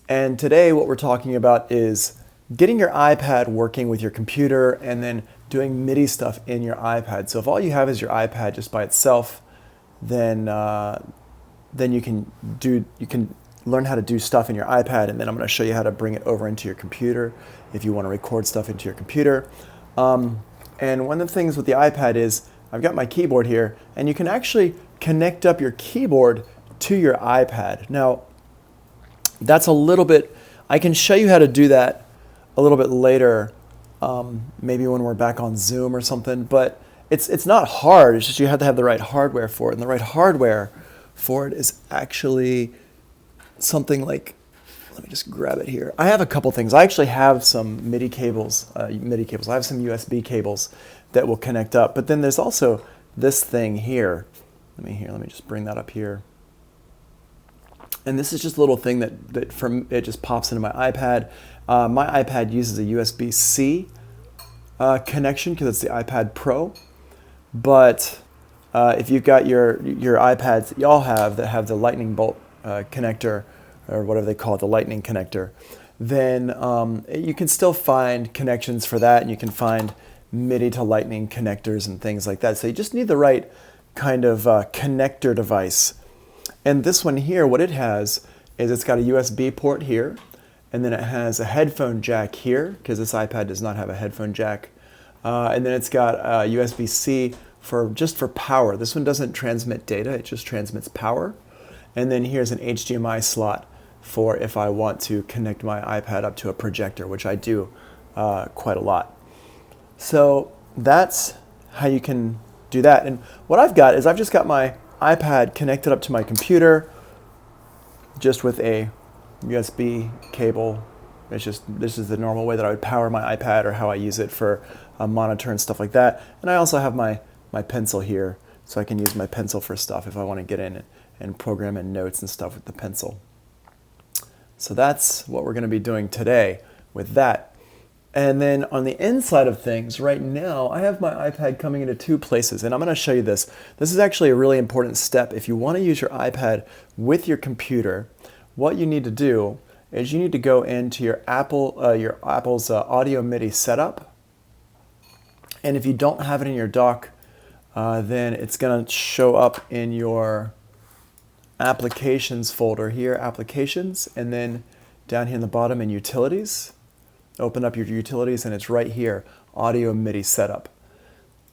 And today what we're talking about is getting your iPad working with your computer and then doing MIDI stuff in your iPad. So if all you have is your iPad just by itself, then you can learn how to do stuff in your iPad, and then I'm going to show you how to bring it over into your computer if you want to record stuff into your computer. And one of the things with the iPad is I've got my keyboard here, and you can actually connect up your keyboard to your iPad. Now, that's a little bit, I can show you how to do that a little bit later, maybe when we're back on Zoom or something, but it's not hard, it's just you have to have the right hardware for it, and the right hardware for it is actually something like, let me just grab it here. I have a couple things. I actually have some MIDI cables. I have some USB cables that will connect up. But then there's also this thing here. Let me just bring that up here. And this is just a little thing it just pops into my iPad. My iPad uses a USB-C connection because it's the iPad Pro. But if you've got your iPads that y'all have that have the lightning bolt connector, or whatever they call it, the lightning connector, then you can still find connections for that, and you can find MIDI to lightning connectors and things like that. So you just need the right kind of connector device. And this one here, what it has is it's got a USB port here, and then it has a headphone jack here, because this iPad does not have a headphone jack. And then it's got a USB-C just for power. This one doesn't transmit data, it just transmits power. And then here's an HDMI slot for if I want to connect my iPad up to a projector, which I do quite a lot. So that's how you can do that. And what I've got is I've just got my iPad connected up to my computer just with a USB cable. This is the normal way that I would power my iPad, or how I use it for a monitor and stuff like that. And I also have my pencil here, so I can use my pencil for stuff if I want to get in and program in notes and stuff with the pencil. So that's what we're going to be doing today with that. And then on the inside of things, right now, I have my iPad coming into two places, and I'm going to show you this. This is actually a really important step. If you want to use your iPad with your computer, what you need to do is you need to go into your Apple's audio MIDI setup. And if you don't have it in your dock, then it's going to show up in your applications folder here, applications, and then down here in the bottom in utilities. Open up your utilities, and it's right here, audio MIDI setup.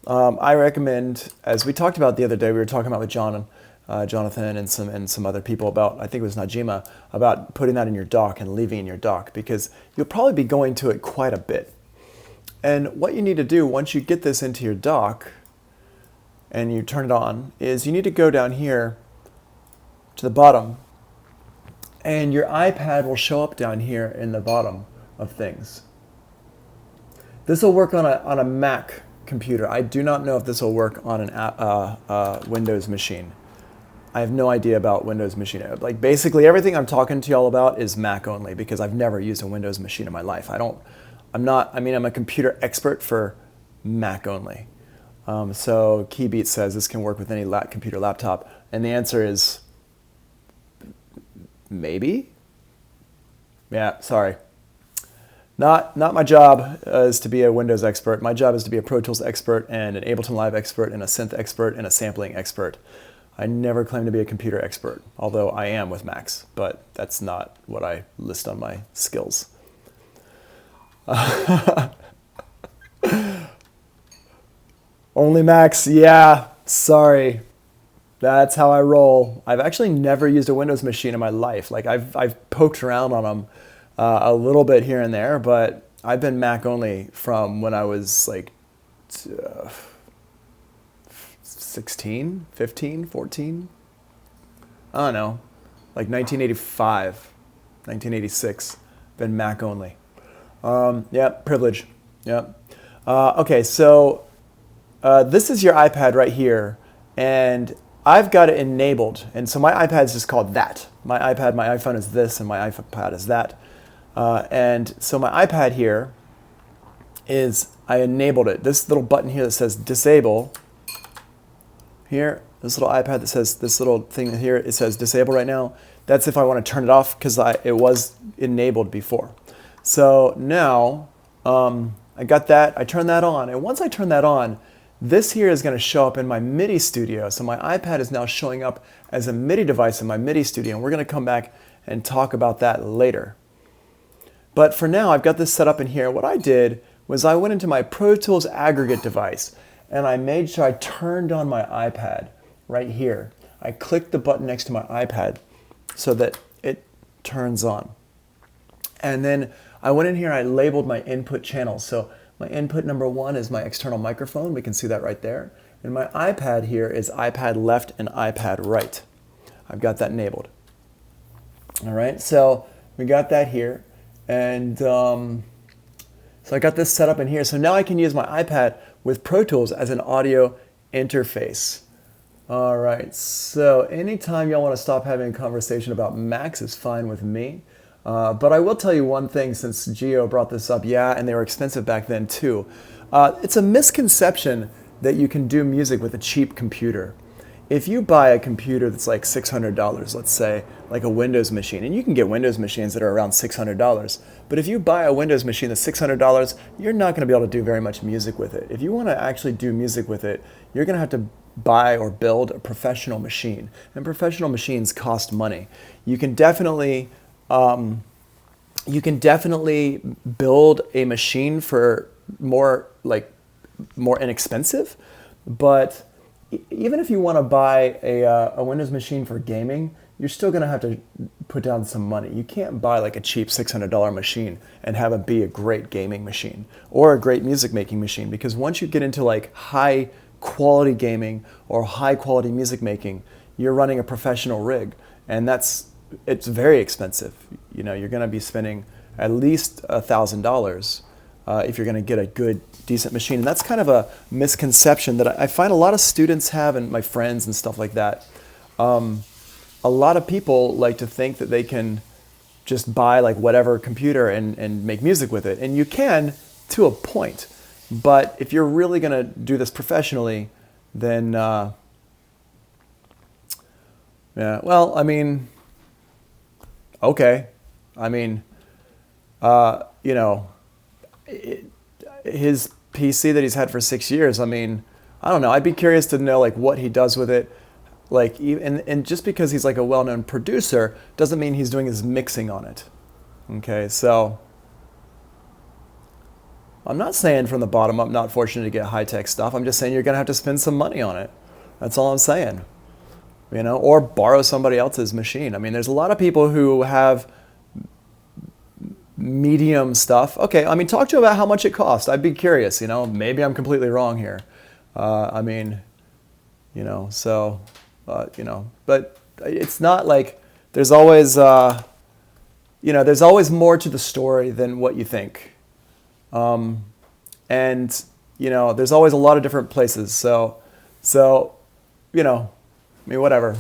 I recommend, as we talked about the other day, we were talking about with Jonathan and some other people about, I think it was Najima, about putting that in your dock and leaving it in your dock, because you'll probably be going to it quite a bit. And what you need to do once you get this into your dock and you turn it on is you need to go down here to the bottom, and your iPad will show up down here in the bottom of things. This will work on a Mac computer. I do not know if this will work on an Windows machine. I have no idea about Windows machine. Like, basically everything I'm talking to y'all about is Mac only, because I've never used a Windows machine in my life. I'm a computer expert for Mac only. So Keybeat says this can work with any computer laptop, and the answer is maybe. Yeah, sorry. Not my job is to be a Windows expert. My job is to be a Pro Tools expert and an Ableton Live expert and a synth expert and a sampling expert. I never claim to be a computer expert, although I am with Macs, but that's not what I list on my skills. Only Macs, yeah, sorry. That's how I roll. I've actually never used a Windows machine in my life. Like, I've poked around on them a little bit here and there, but I've been Mac only from when I was like 16, 15, 14. I don't know, like 1985, 1986. Been Mac only. Yeah, privilege. Yeah. Okay, so this is your iPad right here, and I've got it enabled. And so my iPad is just called that. My iPhone is this, and my iPad is that. And so my iPad here is, I enabled it. This little button here that says disable, here, this little iPad that says, this little thing here, it says disable right now. That's if I want to turn it off because it was enabled before. So now I got that, I turned that on, and once I turn that on, this here is going to show up in my MIDI studio. So my iPad is now showing up as a MIDI device in my MIDI studio, and we're going to come back and talk about that later. But for now, I've got this set up in here. What I did was I went into my Pro Tools aggregate device, and I made sure I turned on my iPad right here. I clicked the button next to my iPad so that it turns on. And then I went in here, I labeled my input channels. So my input number 1 is my external microphone. We can see that right there. And my iPad here is iPad left and iPad right. I've got that enabled. All right, so we got that here. And so I got this set up in here. So now I can use my iPad with Pro Tools as an audio interface. All right, so anytime y'all want to stop having a conversation about Macs is fine with me. But I will tell you one thing, since Gio brought this up, yeah, and they were expensive back then too. It's a misconception that you can do music with a cheap computer. If you buy a computer that's like $600, let's say, like a Windows machine, and you can get Windows machines that are around $600, but if you buy a Windows machine that's $600, you're not going to be able to do very much music with it. If you want to actually do music with it, you're going to have to buy or build a professional machine, and professional machines cost money. You can definitely build a machine for more inexpensive, but even if you want to buy a Windows machine for gaming, you're still going to have to put down some money. You can't buy like a cheap $600 machine and have it be a great gaming machine or a great music making machine, because once you get into like high quality gaming or high quality music making, you're running a professional rig, and it's very expensive. You know, you're going to be spending at least $1,000 if you're going to get a good, decent machine. And that's kind of a misconception that I find a lot of students have, and my friends and stuff like that. A lot of people like to think that they can just buy like whatever computer and make music with it. And you can to a point. But if you're really going to do this professionally, then, yeah, well, I mean, okay. I mean, you know, his PC that he's had for 6 years, I mean, I don't know. I'd be curious to know like what he does with it. Like, and just because he's like a well-known producer doesn't mean he's doing his mixing on it. Okay, so I'm not saying from the bottom up, not fortunate to get high-tech stuff. I'm just saying you're going to have to spend some money on it. That's all I'm saying. You know, or borrow somebody else's machine. I mean, there's a lot of people who have medium stuff. Okay, I mean, talk to him about how much it costs. I'd be curious, you know. Maybe I'm completely wrong here. I mean, you know, so, you know, but it's not like there's always, you know, there's always more to the story than what you think. And, you know, there's always a lot of different places. So, you know, I mean, whatever.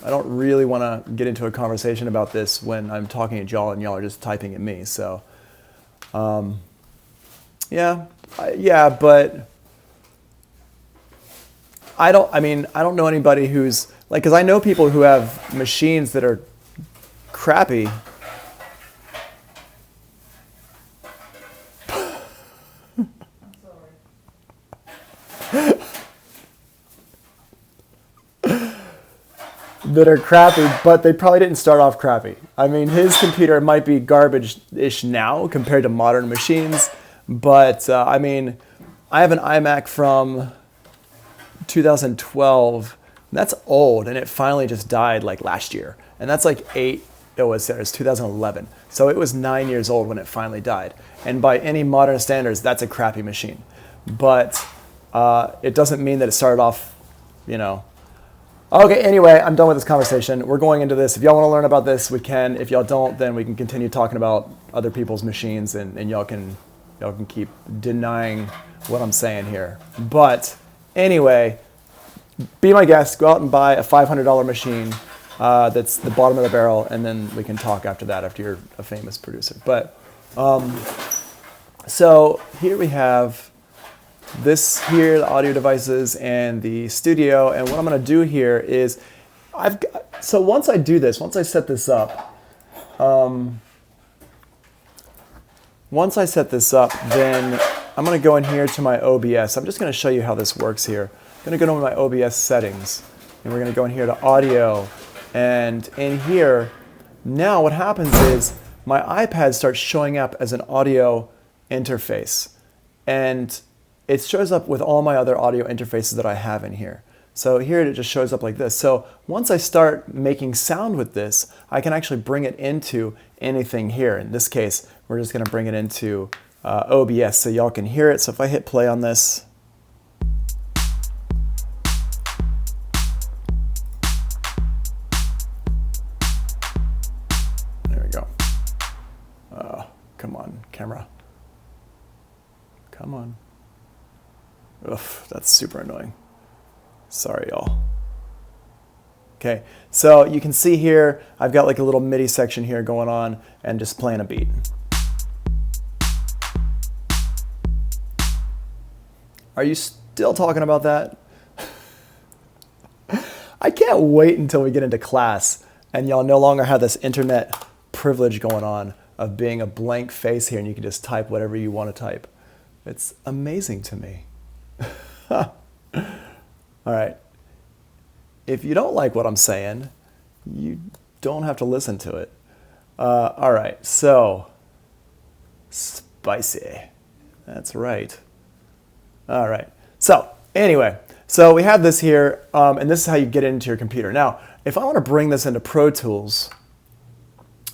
I don't really want to get into a conversation about this when I'm talking at y'all and y'all are just typing at me. So, yeah, but I don't know anybody who's like, because I know people who have machines that are crappy. That are crappy, but they probably didn't start off crappy. I mean, his computer might be garbage-ish now compared to modern machines, but I mean, I have an iMac from 2012. And that's old, and it finally just died like last year. And that's like it was 2011. So it was 9 years old when it finally died. And by any modern standards, that's a crappy machine. But it doesn't mean that it started off, you know. Okay, anyway, I'm done with this conversation. We're going into this. If y'all want to learn about this, we can. If y'all don't, then we can continue talking about other people's machines, and y'all can keep denying what I'm saying here. But anyway, be my guest. Go out and buy a $500 machine that's the bottom of the barrel, and then we can talk after that, after you're a famous producer. But so here we have this here, the audio devices and the studio. And what I'm going to do here is So once I do this, once I set this up, then I'm going to go in here to my OBS. I'm just going to show you how this works here. I'm going to go to my OBS settings, and we're going to go in here to audio. And in here, now what happens is my iPad starts showing up as an audio interface. And it shows up with all my other audio interfaces that I have in here. So here it just shows up like this. So once I start making sound with this, I can actually bring it into anything here. In this case, we're just going to bring it into OBS so y'all can hear it. So if I hit play on this, there we go. Come on, camera. Come on. Ugh, that's super annoying. Sorry, y'all. Okay, so you can see here, I've got like a little MIDI section here going on and just playing a beat. Are you still talking about that? I can't wait until we get into class and y'all no longer have this internet privilege going on of being a blank face here and you can just type whatever you want to type. It's amazing to me. All right. If you don't like what I'm saying, you don't have to listen to it. All right. So, spicy. That's right. All right. So, anyway, so we have this here, and this is how you get into your computer. Now, if I want to bring this into Pro Tools,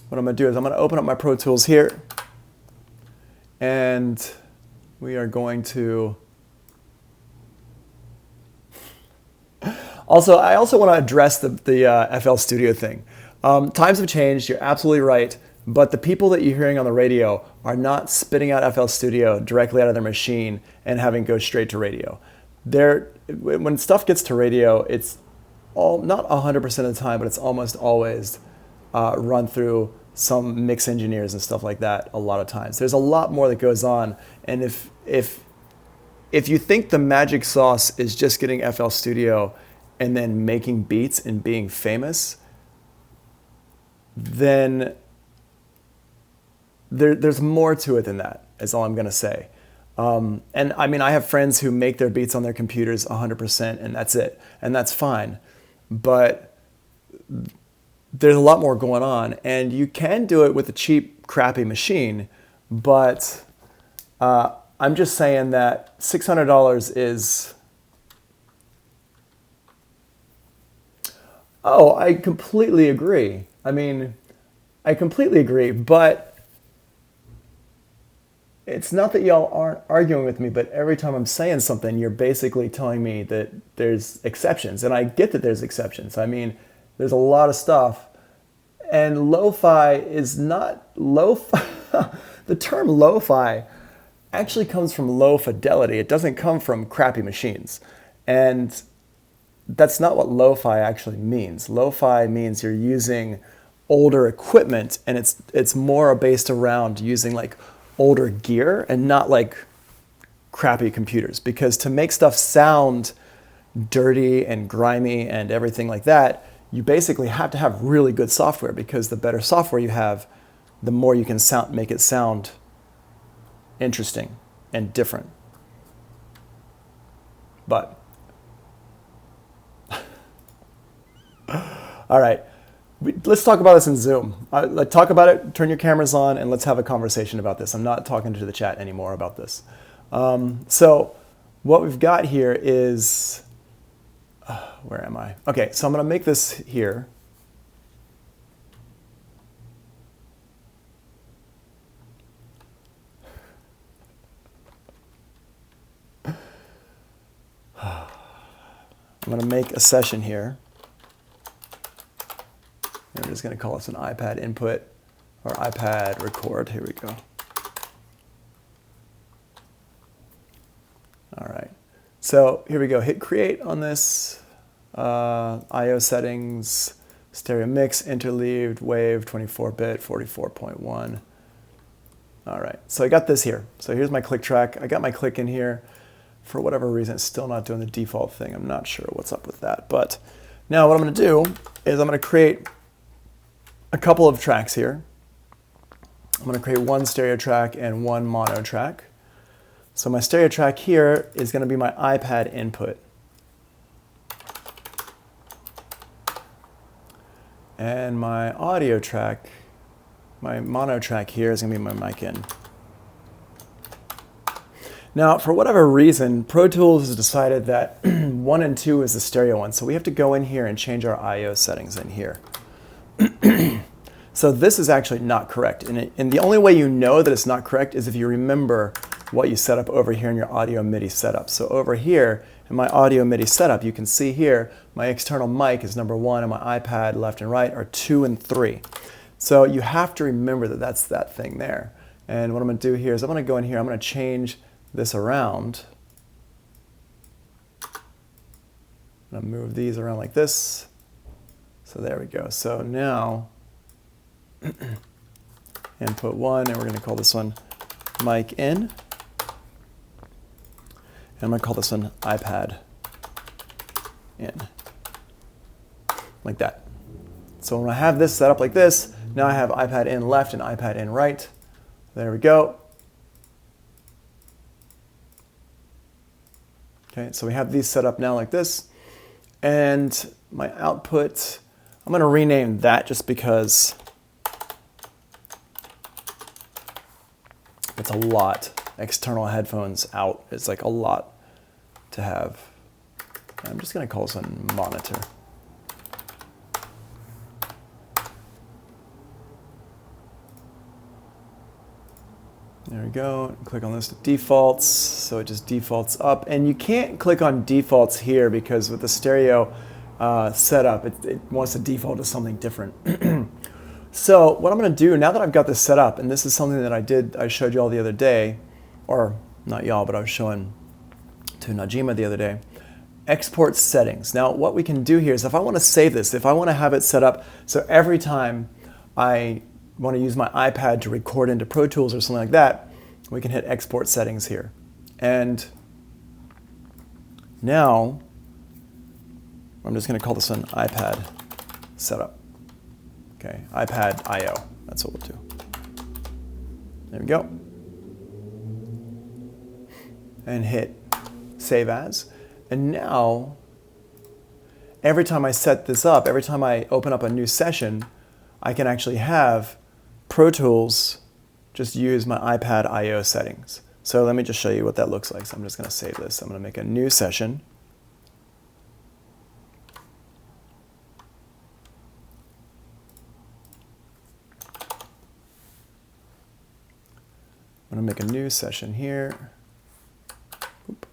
what I'm going to do is I'm going to open up my Pro Tools here, and we are going to... I also want to address the FL Studio thing. Times have changed, you're absolutely right, but the people that you're hearing on the radio are not spitting out FL Studio directly out of their machine and having go straight to radio. When stuff gets to radio, it's not 100% of the time, but it's almost always run through some mix engineers and stuff like that a lot of times. There's a lot more that goes on, and if you think the magic sauce is just getting FL Studio and then making beats and being famous, then there's more to it than that, is all I'm gonna say. And I mean, I have friends who make their beats on their computers 100% and that's it, and that's fine. But there's a lot more going on, and you can do it with a cheap, crappy machine, but I'm just saying that $600 is... Oh, I completely agree. I mean, I completely agree, but it's not that y'all aren't arguing with me, but every time I'm saying something, you're basically telling me that there's exceptions, and I get that there's exceptions. I mean, there's a lot of stuff, and lo-fi is not lo-fi. The term lo-fi actually comes from low fidelity. It doesn't come from crappy machines, and that's not what lo-fi actually means. Lo-fi means you're using older equipment, and it's more based around using like older gear and not like crappy computers. Because to make stuff sound dirty and grimy and everything like that, you basically have to have really good software, because the better software you have, the more you can make it sound interesting and different. But all right, let's talk about this in Zoom. Let's talk about it, turn your cameras on, and let's have a conversation about this. I'm not talking to the chat anymore about this. So what we've got here is, where am I? Okay, so I'm going to make this here. I'm going to make a session here. And we're just going to call this an iPad input or iPad record. Here we go. All right. So here we go. Hit create on this. I/O settings, stereo mix, interleaved, wave, 24-bit, 44.1. All right. So I got this here. So here's my click track. I got my click in here. For whatever reason, it's still not doing the default thing. I'm not sure what's up with that. But Now what I'm going to do is I'm going to create a couple of tracks here. I'm going to create one stereo track and one mono track. So my stereo track here is going to be my iPad input. And my audio track, my mono track here is going to be my mic in. Now, for whatever reason, Pro Tools has decided that 1 and 2 is the stereo one, so we have to go in here and change our I/O settings in here. So this is actually not correct, and the only way you know that it's not correct is if you remember what you set up over here in your audio MIDI setup. So over here in my audio MIDI setup, you can see here my external mic is number 1 and my iPad left and right are 2 and 3. So you have to remember that that's that thing there. And what I'm going to do here is I'm going to go in here, I'm going to change this around. I'm going to move these around like this. So there we go. So now input 1, and we're going to call this one mic in. And I'm going to call this one iPad in. Like that. So when I have this set up like this, now I have iPad in left and iPad in right. There we go. Okay, so we have these set up now like this. And my output, I'm going to rename that just because it's a lot. External headphones out is like a lot to have. I'm just going to call this one monitor. There we go. Click on this to defaults, so it just defaults up. And you can't click on defaults here because with the stereo setup, it wants to default to something different. So what I'm going to do now that I've got this set up, and this is something that I showed you all the other day, or not y'all, but I was showing to Najima the other day. Export settings. Now what we can do here is if I want to save this, if I want to have it set up so every time I want to use my iPad to record into Pro Tools or something like that, we can hit export settings here. And now I'm just going to call this one iPad setup. Okay, iPad I/O. That's what we'll do. There we go. And hit save as. And now, every time I set this up, every time I open up a new session, I can actually have Pro Tools just use my iPad I/O settings. So let me just show you what that looks like. So I'm just going to save this. I'm going to make a new session. I'm going to make a new session here. Oop.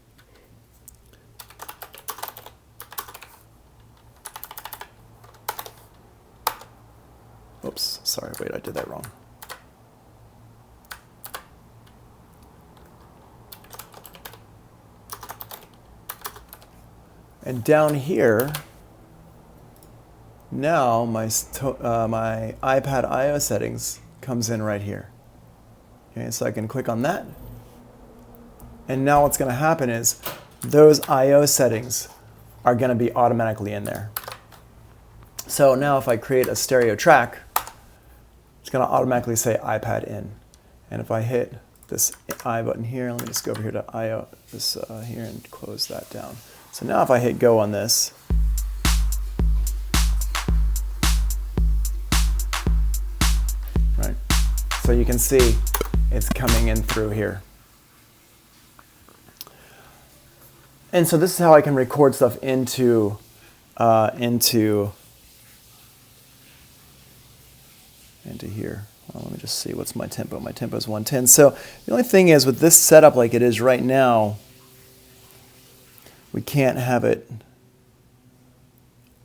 Oops, sorry, wait, I did that wrong. And down here, now my iPad I/O settings comes in right here. Okay, so I can click on that. And now what's going to happen is those I/O settings are going to be automatically in there. So now if I create a stereo track, it's going to automatically say iPad in. And if I hit this I button here, let me just go over here to I/O this here and close that down. So now if I hit go on this, right? So you can see it's coming in through here. And so this is how I can record stuff into here. Well, let me just see, what's my tempo? My tempo is 110. So the only thing is with this setup like it is right now, we can't have it,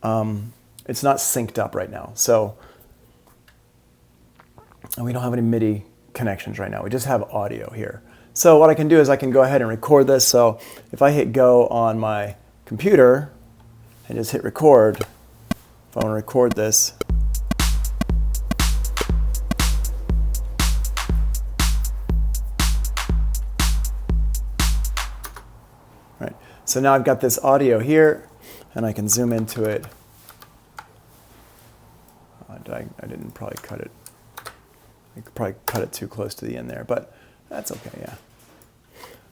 it's not synced up right now. So, and we don't have any MIDI connections right now. We just have audio here. So what I can do is I can go ahead and record this. So if I hit go on my computer and just hit record, if I want to record this, right. So now I've got this audio here and I can zoom into it I didn't probably cut it. I could probably cut it too close to the end there, but that's okay, yeah.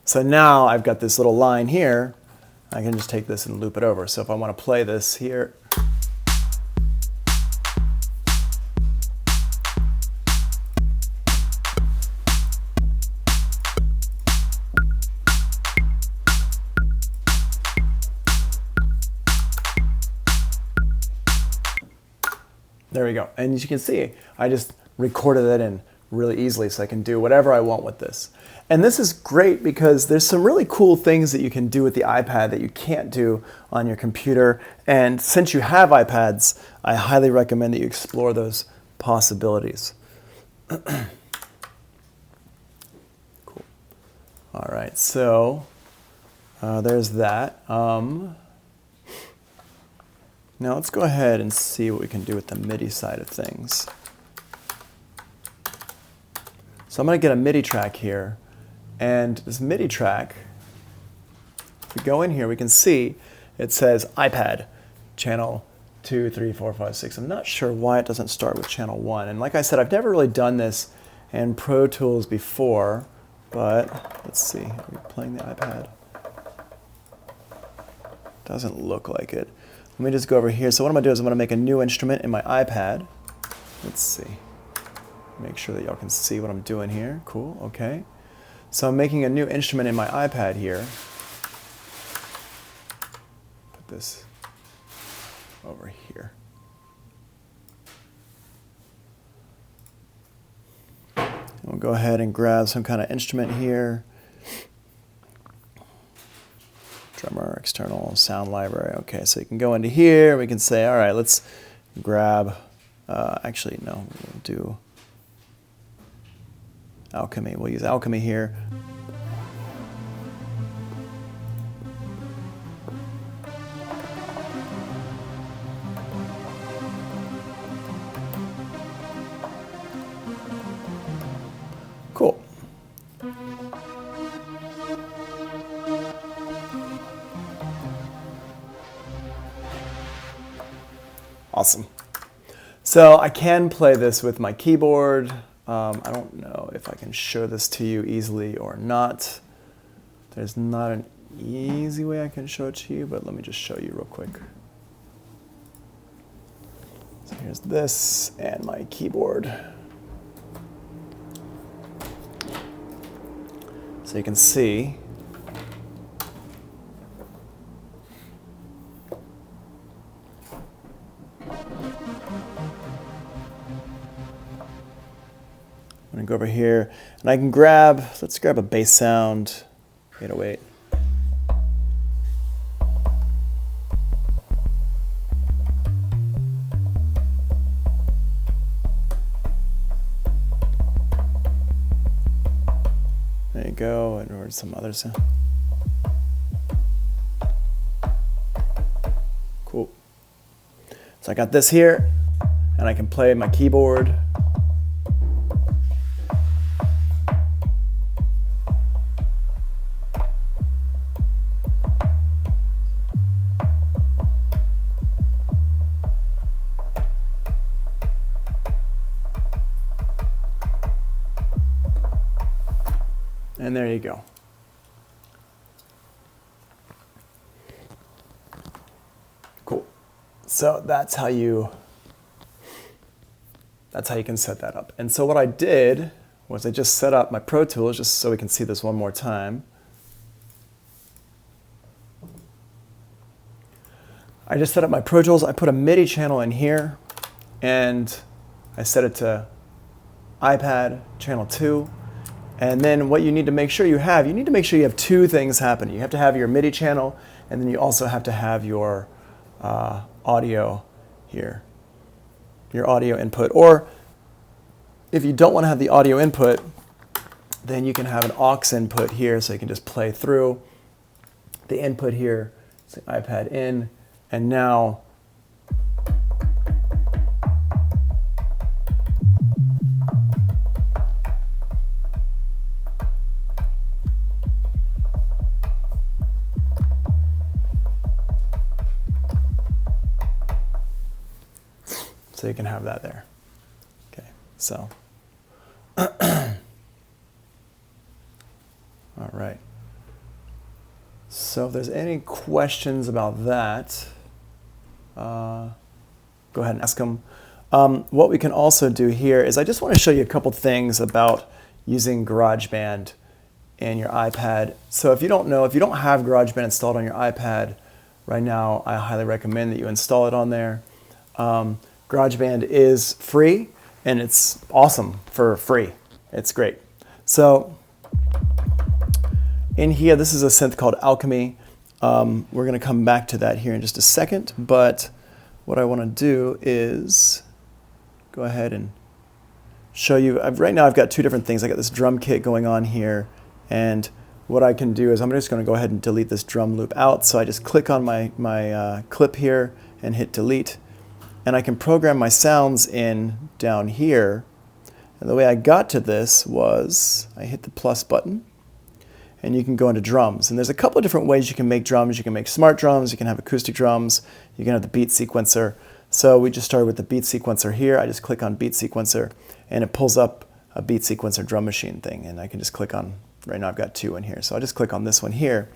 So now I've got this little line here. I can just take this and loop it over. So if I want to play this here, there we go. And as you can see, I just recorded that in really easily so I can do whatever I want with this. And this is great because there's some really cool things that you can do with the iPad that you can't do on your computer. And since you have iPads, I highly recommend that you explore those possibilities. Cool. All right, so there's that. Now let's go ahead and see what we can do with the MIDI side of things. So I'm going to get a MIDI track here, and this MIDI track, if we go in here, we can see it says iPad, channel 2, 3, 4, 5, 6. I'm not sure why it doesn't start with channel 1. And like I said, I've never really done this in Pro Tools before, but let's see. Are we playing the iPad? Doesn't look like it. Let me just go over here. So what I'm going to do is I'm going to make a new instrument in my iPad. Let's see. Make sure that y'all can see what I'm doing here. Cool, okay. So I'm making a new instrument in my iPad here. Put this over here. We'll go ahead and grab some kind of instrument here. Drummer, external, sound library. Okay, so you can go into here. We can say, all right, let's grab, actually, no, we'll do Alchemy. We'll use Alchemy here. Cool. Awesome. So I can play this with my keyboard. I don't know if I can show this to you easily or not. There's not an easy way I can show it to you, but let me just show you real quick. So here's this and my keyboard. So you can see I'm going to go over here, and I can grab, let's grab a bass sound, 808. There you go, and or some other sound. Cool. So I got this here, and I can play my keyboard. And there you go. Cool. So that's how you can set that up. And so what I did was I just set up my Pro Tools just so we can see this one more time. I just set up my Pro Tools. I put a MIDI channel in here, and I set it to iPad channel 2. And then what you need to make sure you have two things happening. You have to have your MIDI channel, and then you also have to have your audio here, your audio input. Or if you don't want to have the audio input, then you can have an aux input here, so you can just play through the input here, say iPad in, and now so you can have that there. So, all right. So if there's any questions about that, go ahead and ask them. What we can also do here is I just want to show you a couple things about using Garageband in your iPad. So if you don't know, if you don't have Garageband installed on your iPad right now, I highly recommend that you install it on there. Garageband is free and it's awesome for free. It's great. So in here, this is a synth called Alchemy. We're going to come back to that here in just a second, but what I want to do is go ahead and show you. Right now I've got two different things. I got this drum kit going on here, and what I can do is I'm just going to go ahead and delete this drum loop out. So I just click on my clip here and hit delete, and I can program my sounds in down here. And the way I got to this was I hit the plus button, and you can go into drums. And there's a couple of different ways you can make drums. You can make smart drums, you can have acoustic drums, you can have the beat sequencer. So we just started with the beat sequencer here. I just click on beat sequencer and it pulls up a beat sequencer drum machine thing. And I can just click on, right now I've got two in here. So I'll just click on this one here.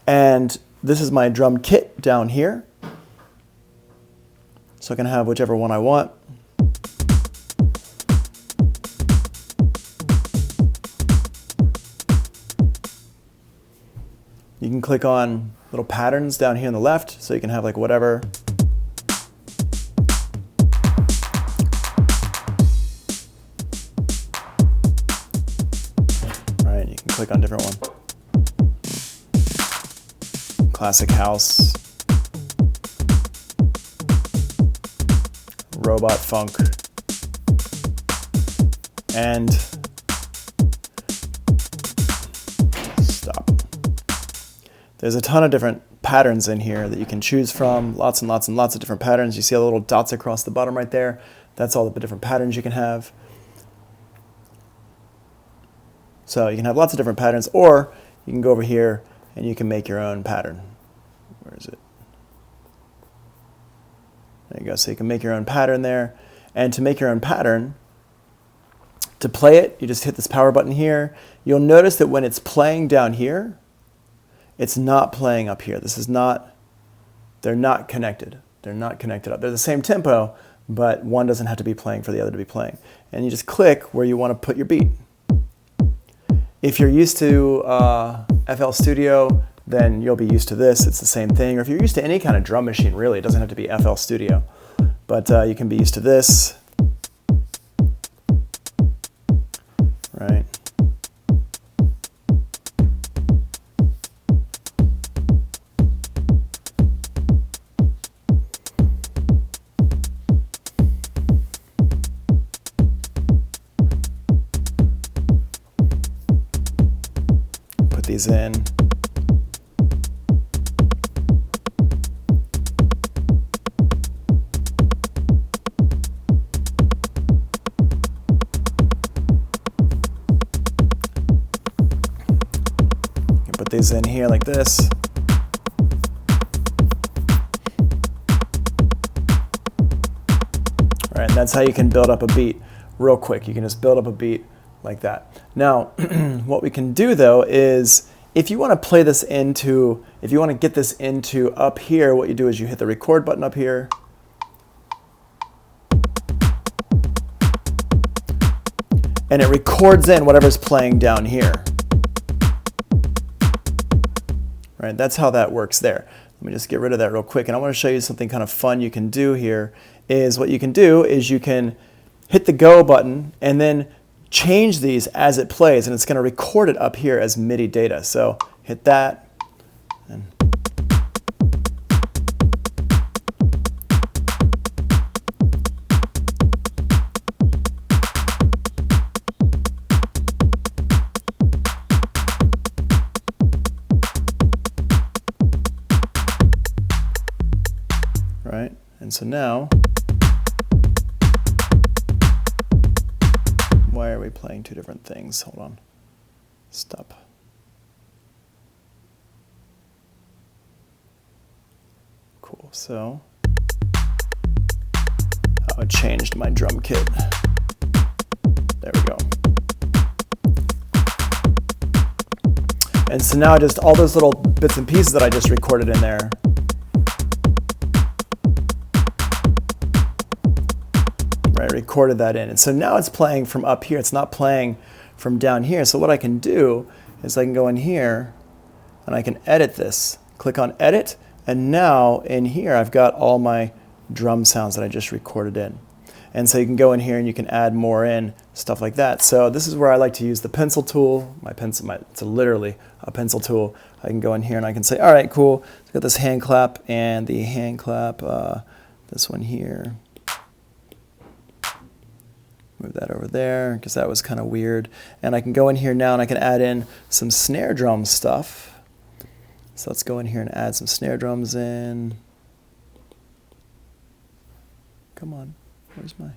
And this is my drum kit down here. So I can have whichever one I want. You can click on little patterns down here on the left, so you can have like whatever. Right, you can click on different one. Classic house, robot funk, and stop. There's a ton of different patterns in here that you can choose from, lots and lots and lots of different patterns. You see all the little dots across the bottom right there? That's all the different patterns you can have. So you can have lots of different patterns, or you can go over here and you can make your own pattern. Where is it? There you go. So you can make your own pattern there. And to make your own pattern, to play it, you just hit this power button here. You'll notice that when it's playing down here, it's not playing up here. This is not, they're not connected. They're not connected up. They're the same tempo, but one doesn't have to be playing for the other to be playing. And you just click where you want to put your beat. If you're used to FL Studio, then you'll be used to this. It's the same thing. Or if you're used to any kind of drum machine, really, it doesn't have to be FL Studio. But you can be used to this. Right. Put these in. Put these in here like this. All right, and that's how you can build up a beat real quick. You can just build up a beat like that. Now, what we can do though is if you want to play this into, if you want to get this into up here, what you do is you hit the record button up here. And it records in whatever's playing down here. Right, that's how that works there. Let me just get rid of that real quick. And I want to show you something kind of fun you can do here. Is what you can do is you can hit the go button and then change these as it plays. And it's going to record it up here as MIDI data. So hit that. And right? And so now, why are we playing two different things? Hold on. Stop. Cool. So, I changed my drum kit. There we go. And so now just all those little bits and pieces that I just recorded in there, right, recorded that in. And so now it's playing from up here. It's not playing from down here. So what I can do is I can go in here and I can edit this. Click on edit, and now in here I've got all my drum sounds that I just recorded in. And so you can go in here and you can add more in, stuff like that. So this is where I like to use the pencil tool. It's literally a pencil tool. I can go in here and I can say, all right, cool. Let's get this hand clap and the hand clap, this one here. Move that over there because that was kind of weird. And I can go in here now and I can add in some snare drum stuff. So let's go in here and add some snare drums in. Come on, where's my?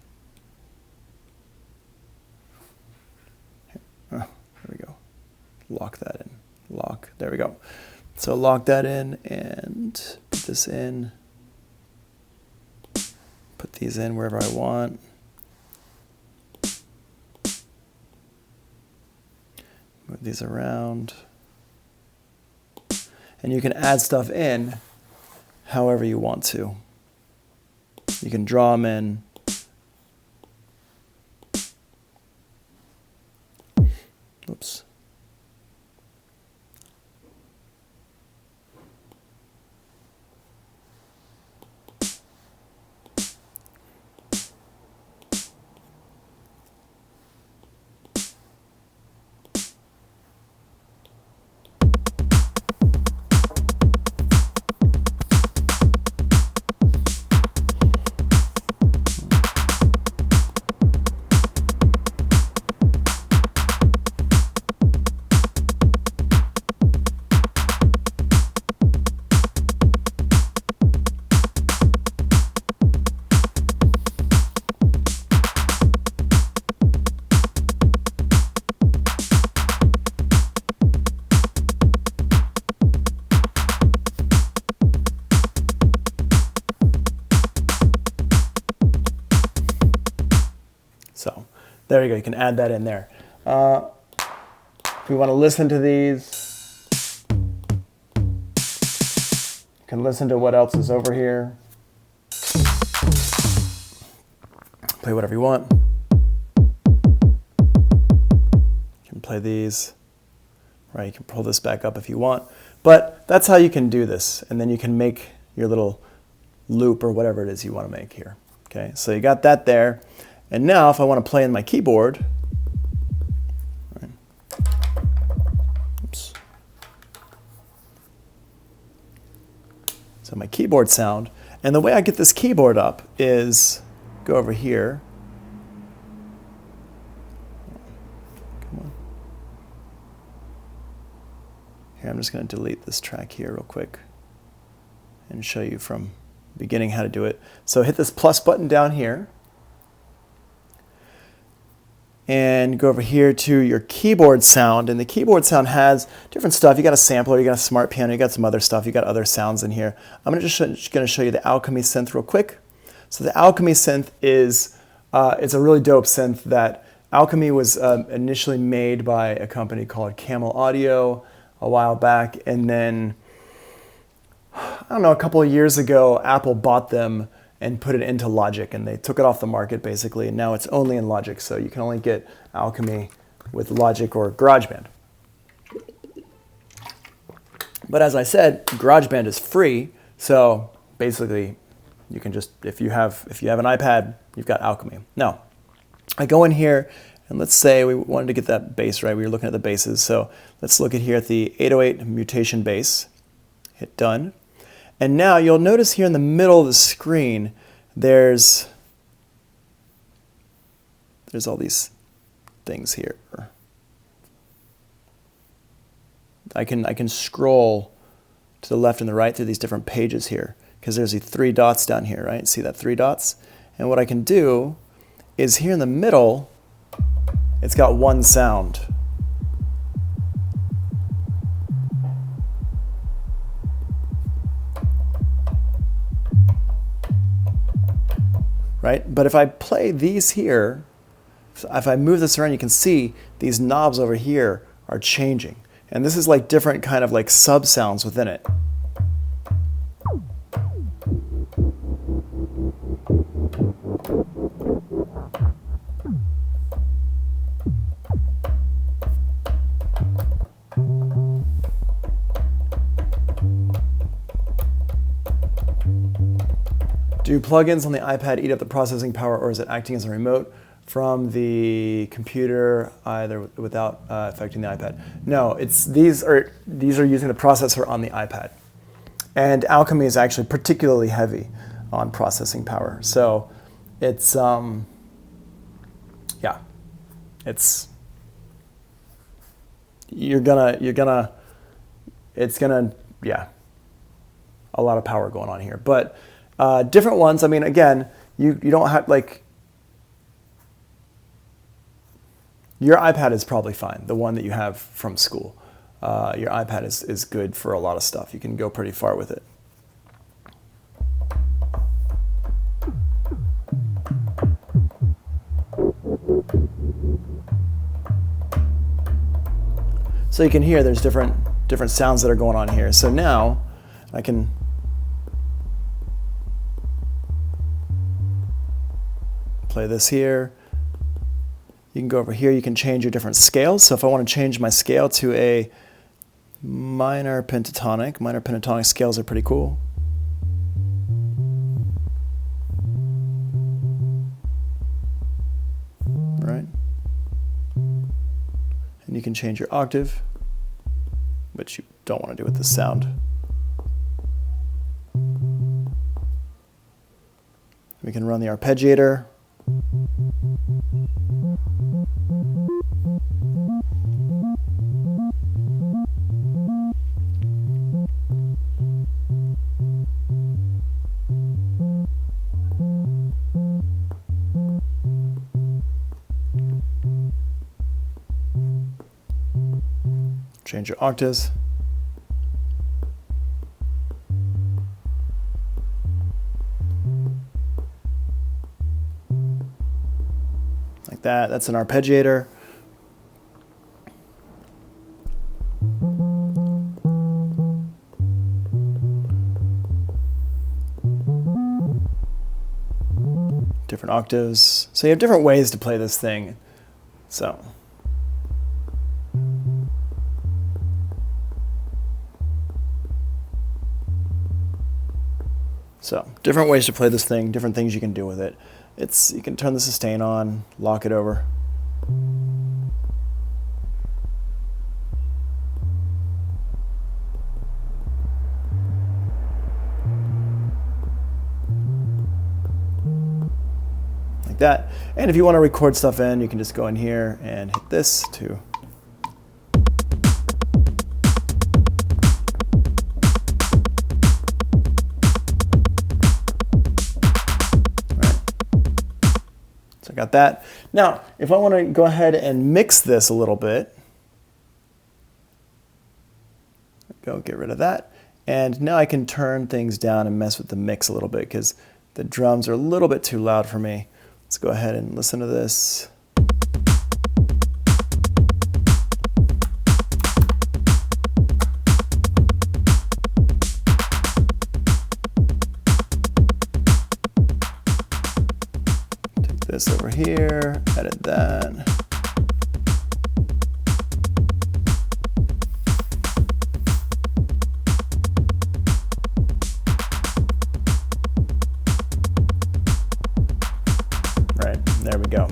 Here. Oh, there we go. Lock that in. Lock, there we go. So lock that in and put this in. Put these in wherever I want. Move these around. And you can add stuff in however you want to. You can draw them in. Oops. So there you go, you can add that in there. If we want to listen to these, you can listen to what else is over here. Play whatever you want. You can play these, right? You can pull this back up if you want. But that's how you can do this. And then you can make your little loop or whatever it is you want to make here. Okay, so you got that there. And now if I want to play in my keyboard, right, oops. So my keyboard sound, and the way I get this keyboard up is go over here. Come on. Here, I'm just going to delete this track here real quick and show you from the beginning how to do it. So hit this plus button down here. And go over here to your keyboard sound, and the keyboard sound has different stuff. You got a sampler, you got a smart piano, you got some other stuff, you got other sounds in here. I'm just going to show you the Alchemy synth real quick. So the Alchemy synth is it's a really dope synth. That Alchemy was initially made by a company called Camel Audio a while back, and then I don't know, a couple of years ago, Apple bought them and put it into Logic, and they took it off the market basically, and now it's only in Logic, so you can only get Alchemy with Logic or Garageband. But as I said, Garageband is free, so basically you can just, if you have an iPad, you've got Alchemy. Now, I go in here, and let's say we wanted to get that bass right. We were looking at the basses, so let's look at here at the 808 mutation bass. Hit done. And now you'll notice here in the middle of the screen, there's all these things here. I can scroll to the left and the right through these different pages here, because there's these 3 dots down here, right? See that 3 dots? And what I can do is here in the middle, it's got one sound. Right? But if I play these here, So if I move this around, you can see these knobs over here are changing. And this is like different kind of like sub sounds within it. Do plugins on the iPad eat up the processing power, or is it acting as a remote from the computer either without affecting the iPad? No, these are using the processor on the iPad. And Alchemy is actually particularly heavy on processing power. So it's yeah. It's yeah, a lot of power going on here. But different ones, I mean, again, you don't have, like, your iPad is probably fine, the one that you have from school. Your iPad is good for a lot of stuff. You can go pretty far with it. So you can hear there's different sounds that are going on here. So now I can play this here. You can go over here, you can change your different scales. So if I want to change my scale to a minor pentatonic scales are pretty cool. Right? And you can change your octave, which you don't want to do with this sound. We can run the arpeggiator. Change your octaves. Like that. That's an arpeggiator. Different octaves. So you have different ways to play this thing. So different ways to play this thing, different things you can do with it. You can turn the sustain on, lock it over. Like that. And if you want to record stuff in, you can just go in here and hit this to got that. Now, if I want to go ahead and mix this a little bit, get rid of that. And now I can turn things down and mess with the mix a little bit because the drums are a little bit too loud for me. Let's go ahead and listen to this. This over here, edit that. Right, there we go.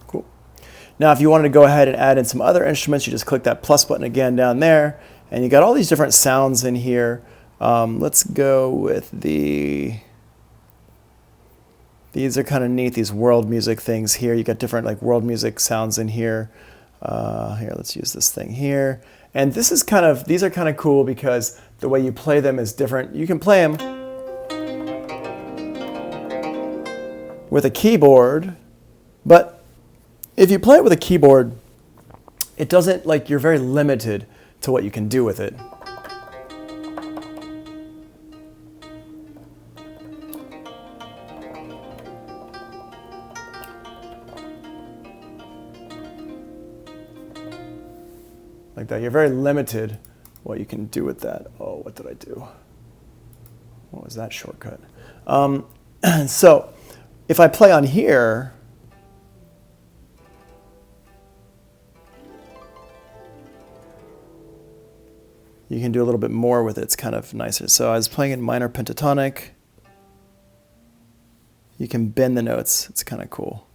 Cool. Now, if you wanted to go ahead and add in some other instruments, you just click that plus button again down there, and you got all these different sounds in here. Let's go with these are kind of neat, these world music things here. You got different like world music sounds in here. Here, let's use this thing here. And these are kind of cool because the way you play them is different. You can play them with a keyboard, but if you play it with a keyboard, it doesn't, like, you're very limited to what you can do with it. like that. You're very limited what you can do with that. Oh, what did I do? What was that shortcut? So if I play on here, you can do a little bit more with it. It's kind of nicer. So I was playing in minor pentatonic. You can bend the notes. It's kind of cool.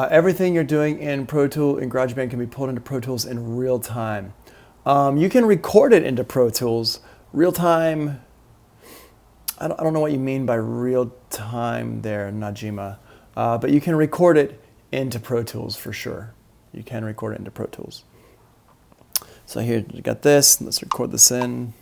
Everything you're doing in Pro Tools, in Garageband, can be pulled into Pro Tools in real time. You can record it into Pro Tools. Real time, I don't know what you mean by real time there, Najima. But you can record it into Pro Tools for sure. You can record it into Pro Tools. So here, you got this. Let's record this in.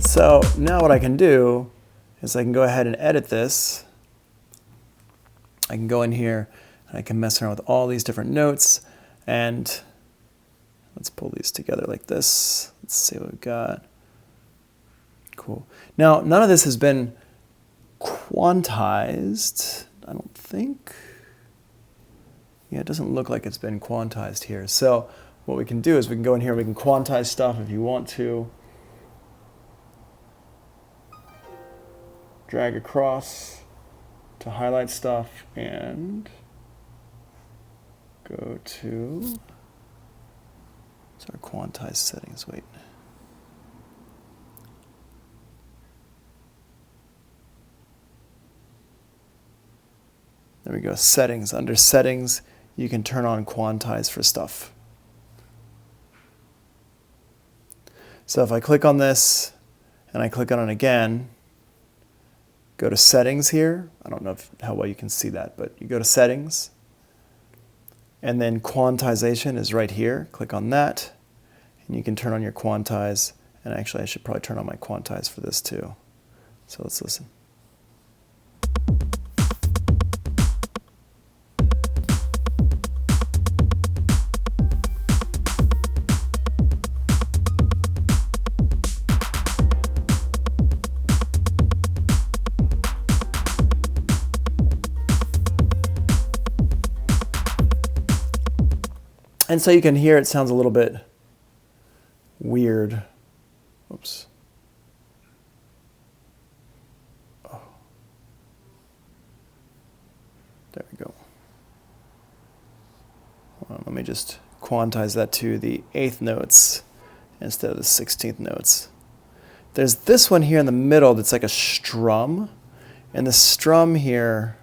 So now what I can do is I can go ahead and edit this. I can go in here and I can mess around with all these different notes, and let's pull these together like this. Let's see what we've got. Cool. Now, none of this has been quantized, I don't think. Yeah, it doesn't look like it's been quantized here. So what we can do is we can go in here, we can quantize stuff if you want to. Drag across to highlight stuff and go to our quantized settings. Wait. There we go, settings. Under settings, you can turn on quantize for stuff. So if I click on this and I click on it again, go to settings here. I don't know how well you can see that, but you go to settings, and then quantization is right here. Click on that, and you can turn on your quantize. And actually, I should probably turn on my quantize for this too. So let's listen. And so you can hear it sounds a little bit weird. Oops. Oh. There we go. Hold on, let me just quantize that to the 8th notes instead of the 16th notes. There's this one here in the middle that's like a strum. And the strum here,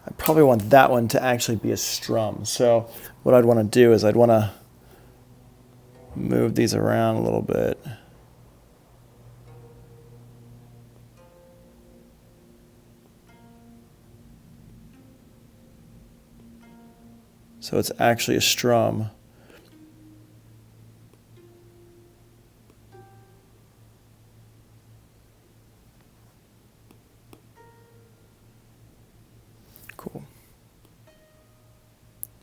I probably want that one to actually be a strum. So what I'd want to do is I'd want to move these around a little bit. So it's actually a strum. Cool.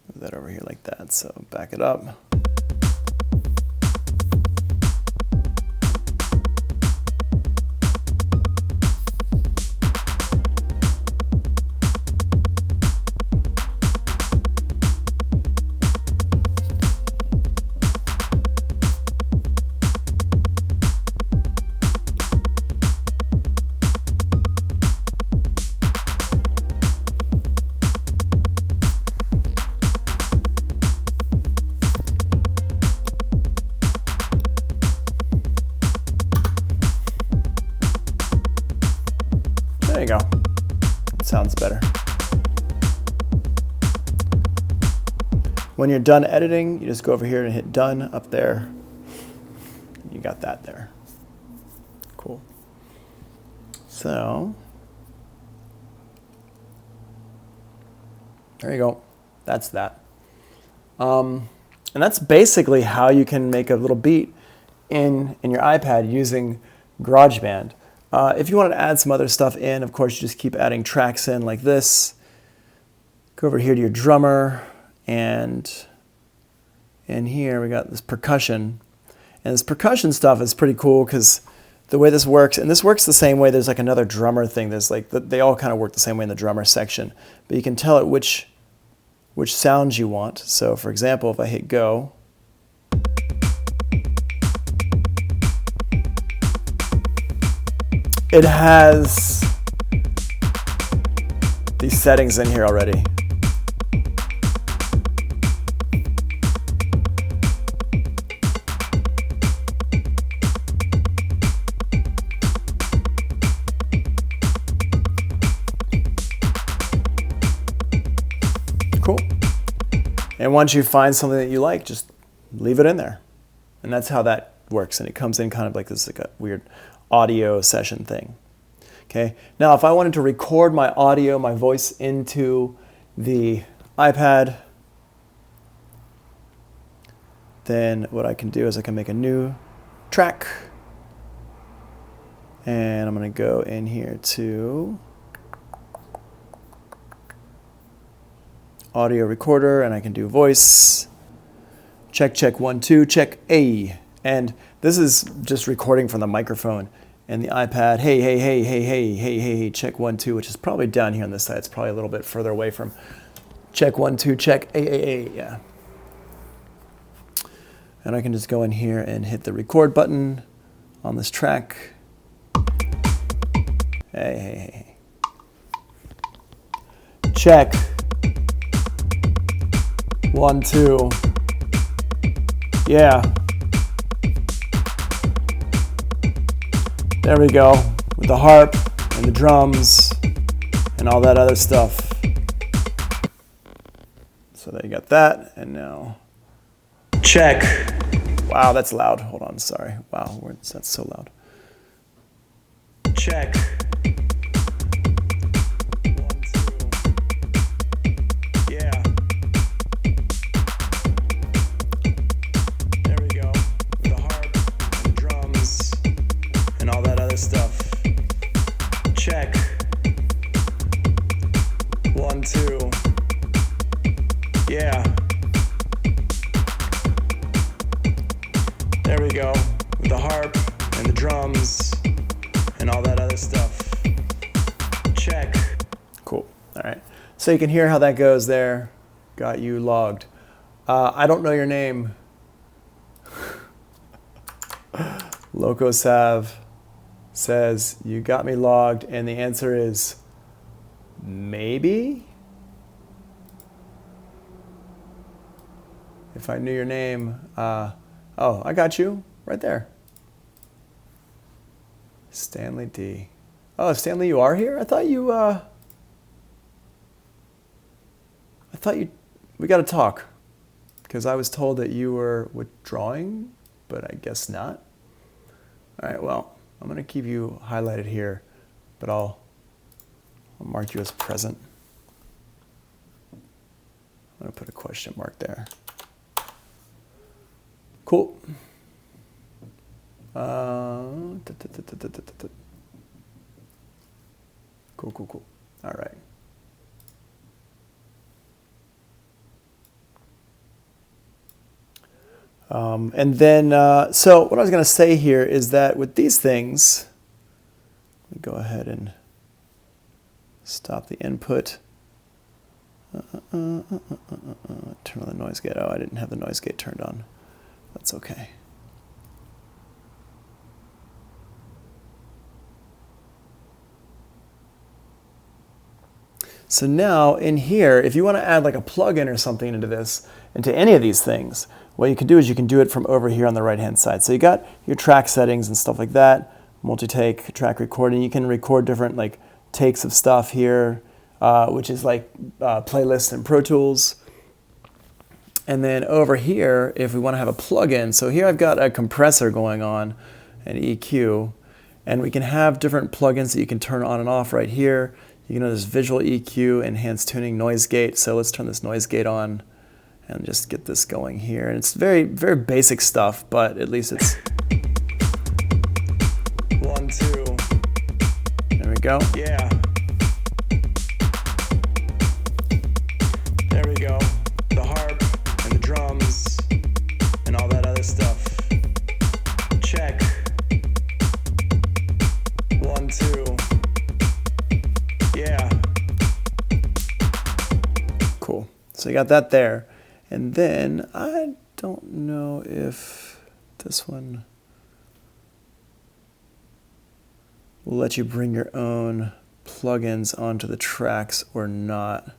Move that over here like that. So back it up. There you go. Sounds better. When you're done editing, you just go over here and hit done up there. You got that there. Cool. So, there you go. That's that. And that's basically how you can make a little beat in your iPad using Garageband. If you want to add some other stuff in, of course, you just keep adding tracks in like this. Go over here to your drummer, and in here we got this percussion. And this percussion stuff is pretty cool because the way this works, and this works the same way, there's like another drummer thing. There's like, they all kind of work the same way in the drummer section, but you can tell it which sounds you want. So for example, if I hit go, it has these settings in here already. Cool. And once you find something that you like, just leave it in there. And that's how that works. And it comes in kind of like this, like a weird audio session thing. Okay. Now, if I wanted to record my audio, my voice into the iPad, then what I can do is I can make a new track. And I'm going to go in here to audio recorder, and I can do voice. Check, check, 1, 2, check, A. And this is just recording from the microphone and the iPad. Hey, hey, hey, hey, hey, hey, hey, hey, check, 1, 2, which is probably down here on this side. It's probably a little bit further away from check, 1, 2, check, A, yeah. And I can just go in here and hit the record button on this track. Hey, hey, hey. Check. 1, 2. Yeah. There we go. With the harp and the drums and all that other stuff. So there you got that. And now check. Wow, that's loud. Hold on, sorry. Wow, that's so loud. Check. 1, 2. Yeah. There we go. With the harp and drums and all that other stuff. Check. 1, 2. Yeah. There we go. With the harp and the drums and all that other stuff. Check. Cool. All right. So you can hear how that goes there. Got you logged. I don't know your name. Locosav says, you got me logged, and the answer is maybe? If I knew your name. Oh, I got you right there. Stanley D. Oh, Stanley, you are here? I thought you, we got to talk. Because I was told that you were withdrawing, but I guess not. All right, well, I'm going to keep you highlighted here, but I'll mark you as present. I'm going to put a question mark there. Cool. Cool. All right. And then, so what I was going to say here is that with these things, let me go ahead and stop the input. Turn on the noise gate. Oh, I didn't have the noise gate turned on. That's okay. So now in here, if you want to add like a plugin or something into this, into any of these things, what you can do is you can do it from over here on the right-hand side. So you got your track settings and stuff like that, multi-take, track recording. You can record different like takes of stuff here, which is like playlists and Pro Tools. And then over here, if we want to have a plugin, so here I've got a compressor going on, an EQ, and we can have different plugins that you can turn on and off right here. You can know this visual EQ, enhanced tuning, noise gate. So let's turn this noise gate on and just get this going here. And it's very, very basic stuff, but at least it's 1, 2. There we go. Yeah. There we go. The harp and the drums and all that other stuff. Check. 1, 2. Yeah. Cool. So you got that there. And then I don't know if this one will let you bring your own plugins onto the tracks or not.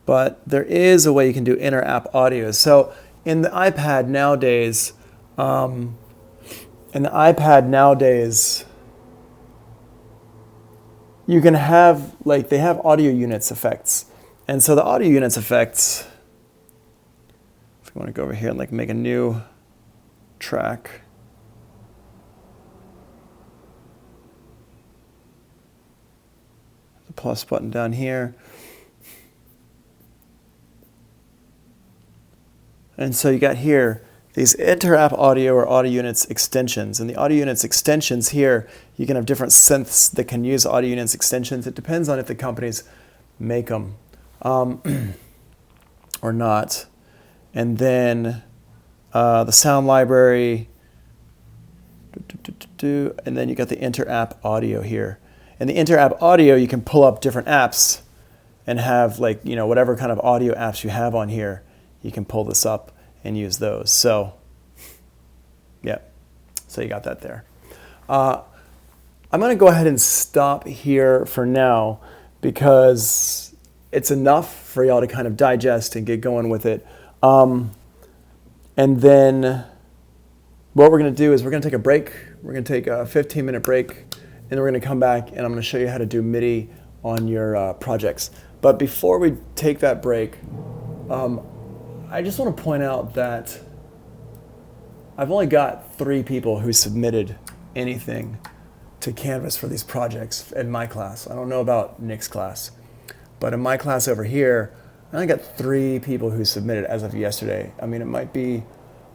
But there is a way you can do inter-app audio. So in the iPad nowadays, you can have, like, they have audio units effects. And so the audio units effects, if you want to go over here and like make a new track. The plus button down here. And so you got here these inter-app audio or audio units extensions. And the audio units extensions here, you can have different synths that can use audio units extensions. It depends on if the companies make them or not. And then the sound library, and then you got the inter-app audio here. And the inter-app audio, you can pull up different apps and have, like, you know, whatever kind of audio apps you have on here, you can pull this up and use those. So, yeah, so you got that there. I'm going to go ahead and stop here for now because it's enough for y'all to kind of digest and get going with it. And then what we're going to do is we're going to take a break. We're going to take a 15-minute break, and then we're going to come back, and I'm going to show you how to do MIDI on your projects. But before we take that break, I just want to point out that I've only got 3 people who submitted anything to Canvas for these projects in my class. I don't know about Nick's class, but in my class over here, I only got 3 people who submitted as of yesterday. I mean, it might be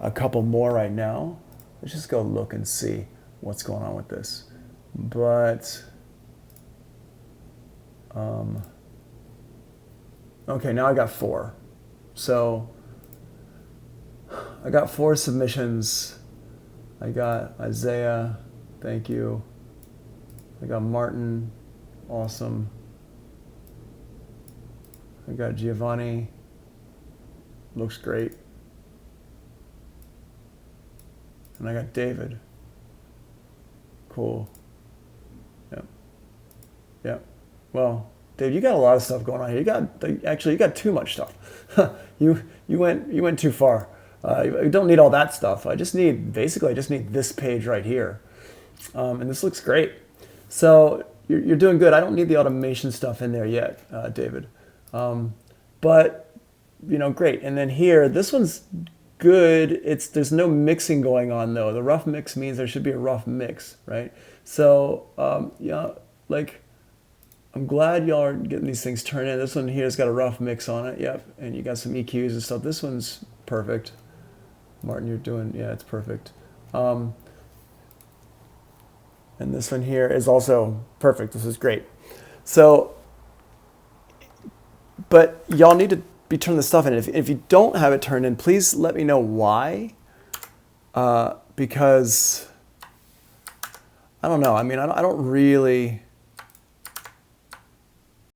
a couple more right now. Let's just go look and see what's going on with this. But, okay, now I got 4. So I got 4 submissions. I got Isaiah, thank you. I got Martin, awesome. I got Giovanni, looks great. And I got David, cool. Yep, yep. Well, Dave, you got a lot of stuff going on here. You got too much stuff. You went too far. You don't need all that stuff. I just need this page right here, and this looks great. So you're doing good. I don't need the automation stuff in there yet, David. But you know, great. And then here, this one's good. There's no mixing going on though. The rough mix means there should be a rough mix, right? So yeah, like, I'm glad y'all are getting these things turned in. This one here's got a rough mix on it. Yep, and you got some EQs and stuff. This one's perfect. Martin, you're doing, yeah, it's perfect. And this one here is also perfect. This is great. So, but y'all need to be turning this stuff in. If you don't have it turned in, please let me know why. Because I don't know. I mean, I don't really